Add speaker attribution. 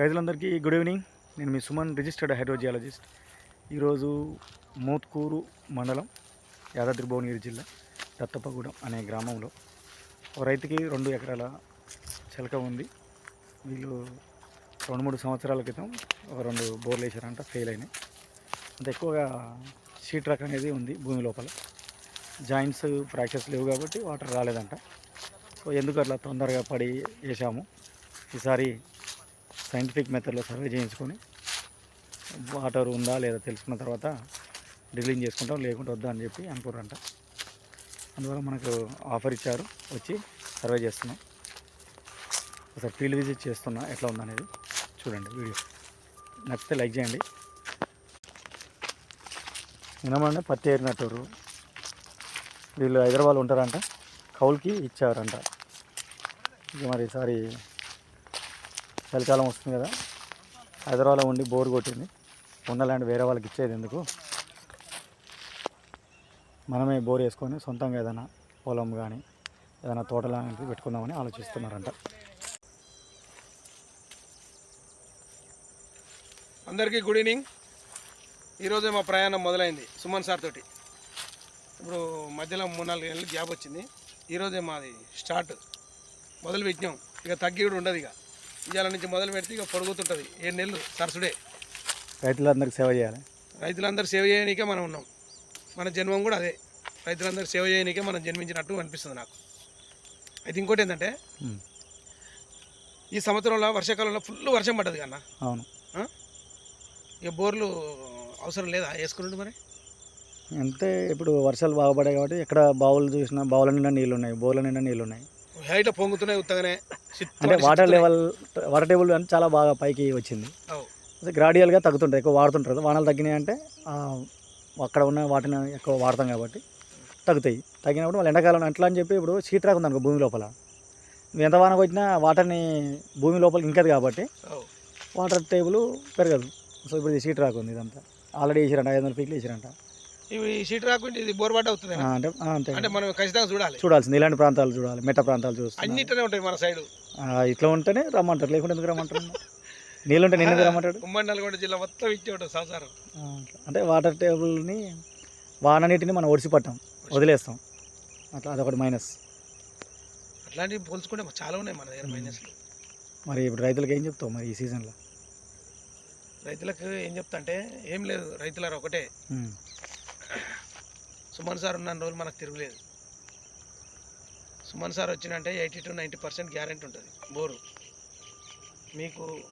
Speaker 1: రైతులందరికీ good evening. నేను మీ Suman, registered hydrogeologist. ఈరోజు మోత్కూరు మండలం, యాదాద్రి భువనగిరి జిల్లా, దత్తపగూడెం అనే గ్రామంలో ఒక రైతుకి 2 ఎకరాల చిలక ఉంది. వీళ్ళు 2-3 సంవత్సరాల క్రితం ఒక 2 బోర్లు వేసారంట, ఫెయిల్ అయినాయి. అంత ఎక్కువగా షీట్ రకం అనేది ఉంది భూమి లోపల. జాయింట్స్ ఫ్రాక్చర్స్ లేవు కాబట్టి వాటర్ రాలేదంట. సో ఎందుకు అట్లా తొందరగా పడి వేసాము. ఈసారి సైంటిఫిక్ మెథడ్లో సర్వే చేయించుకొని వాటర్ ఉందా లేదా తెలుసుకున్న తర్వాత డ్రిల్లింగ్ చేసుకుంటాం, లేకుంటే వద్దా అని చెప్పి అనుకోరంట. అందువల్ల మనకు ఆఫర్ ఇచ్చారు, వచ్చి సర్వే చేస్తున్నాం. ఒకసారి ఫీల్డ్ విజిట్ చేస్తున్నా, ఎట్లా ఉందనేది చూడండి. వీడియో నచ్చితే లైక్ చేయండి. వినమంటే పత్తి ఏరినట్టు వీళ్ళు హైదరాబాద్ ఉంటారంట, కౌలుకి ఇచ్చారంట. ఇక మరి ఈసారి చలికాలం వస్తుంది కదా, హైదరాబాద్లో ఉండి బోర్ కొట్టింది. ఉన్న ల్యాండ్ వేరే వాళ్ళకి ఇచ్చేది ఎందుకు, మనమే బోర్ వేసుకొని సొంతంగా ఏదైనా పొలం కానీ ఏదైనా తోట లాంటివి పెట్టుకుందామని ఆలోచిస్తున్నారంట.
Speaker 2: అందరికీ గుడ్ ఈవినింగ్. ఈరోజే మా ప్రయాణం మొదలైంది సుమన్ సార్ తోటి. ఇప్పుడు మధ్యలో 3-4 నెలలు గ్యాప్ వచ్చింది. ఈరోజే మాది స్టార్ట్ మొదలు పెట్టినాం. ఇక తగ్గి కూడా ఉండదు. ఇవాళ నుంచి మొదలు పెడితే ఇక పొడుగుతుంటుంది 7 నెలలు సరసుడే.
Speaker 1: రైతులందరికీ సేవ చేయాలి.
Speaker 2: రైతులందరూ సేవ చేయడానికే మనం ఉన్నాం. మన జన్మం కూడా అదే, రైతులందరూ సేవ చేయడానికే మనం జన్మించినట్టు అనిపిస్తుంది నాకు. అయితే ఇంకోటి ఏంటంటే, ఈ సంవత్సరంలో వర్షాకాలంలో ఫుల్ వర్షం పడ్డది కన్నా.
Speaker 1: అవును.
Speaker 2: ఇక బోర్లు అవసరం లేదా వేసుకున్నాడు మరి.
Speaker 1: అంతే, ఇప్పుడు వర్షాలు బాగా పడాయి కాబట్టి ఎక్కడ బావులు చూసినా బావుల నిండా నీళ్ళు ఉన్నాయి, బోర్ల నిండా నీళ్ళు ఉన్నాయి.
Speaker 2: హైట్ పొంగుతున్నాయి ఉత్తగానే.
Speaker 1: అంటే వాటర్ టేబుల్ అని చాలా బాగా పైకి వచ్చింది. అదే గ్రాడ్యువల్గా తగ్గుతుంటుంది, ఎక్కువ వాడుతుంటారు. వానలు తగ్గినాయి అంటే అక్కడ ఉన్న వాటిని ఎక్కువ వాడతాం కాబట్టి తగ్గుతాయి. తగ్గినప్పుడు వాళ్ళు ఎండాకాలం ఎట్లా అని చెప్పి ఇప్పుడు షీట్ రాకుంది అనుకో భూమి లోపల, నువ్వు ఎంత వానకు వచ్చినా వాటర్ని భూమి లోపలికి ఇంకది కాబట్టి వాటర్ టేబుల్ పెరగదు. సో ఇప్పుడు ఇది షీట్ రాకుంది, ఇదంతా ఆల్రెడీ వేసిరంట, 500 ఫీట్లు వేసిరంట.
Speaker 2: ఇవి షీట్ రాకుండా ఇది బోర్ పడ్డ అవుతుంది
Speaker 1: అంటే అంతే.
Speaker 2: అంటే మనం ఖచ్చితంగా చూడాల్సింది.
Speaker 1: ఇలాంటి ప్రాంతాలు చూడాలి, మెట్ట ప్రాంతాలు చూస్తాం.
Speaker 2: అన్నింటినే ఉంటాయి మన సైడ్.
Speaker 1: ఇట్లా ఉంటేనే రమ్మంటారు, లేకుంటే ఎందుకు రమ్మంటారు? నీళ్ళుంటే నిన్న రమ్మంటాడు.
Speaker 2: ఉమ్మడి నల్గొండ జిల్లా మొత్తం ఇచ్చి ఉంటుంది సంసారం.
Speaker 1: అంటే వాటర్ టేబుల్ని, వాన నీటిని మనం ఒడిసిపట్టాం, వదిలేస్తాం. అట్లా అదొకటి మైనస్.
Speaker 2: అట్లాంటివి పోల్చుకుంటే చాలా ఉన్నాయి మన దగ్గర మైనస్లు.
Speaker 1: మరి ఇప్పుడు రైతులకు ఏం చెప్తావు మరి ఈ సీజన్లో?
Speaker 2: రైతులకు ఏం చెప్తా అంటే ఏం లేదు, రైతులారు ఒకటే, సుమన్ సార్ ఉన్న రోజులు మనకు తిరగలేదు. సుమన్ సార్ వచ్చినంటే 80 to 90% గ్యారెంటీ ఉంటుంది బోరు. మీకు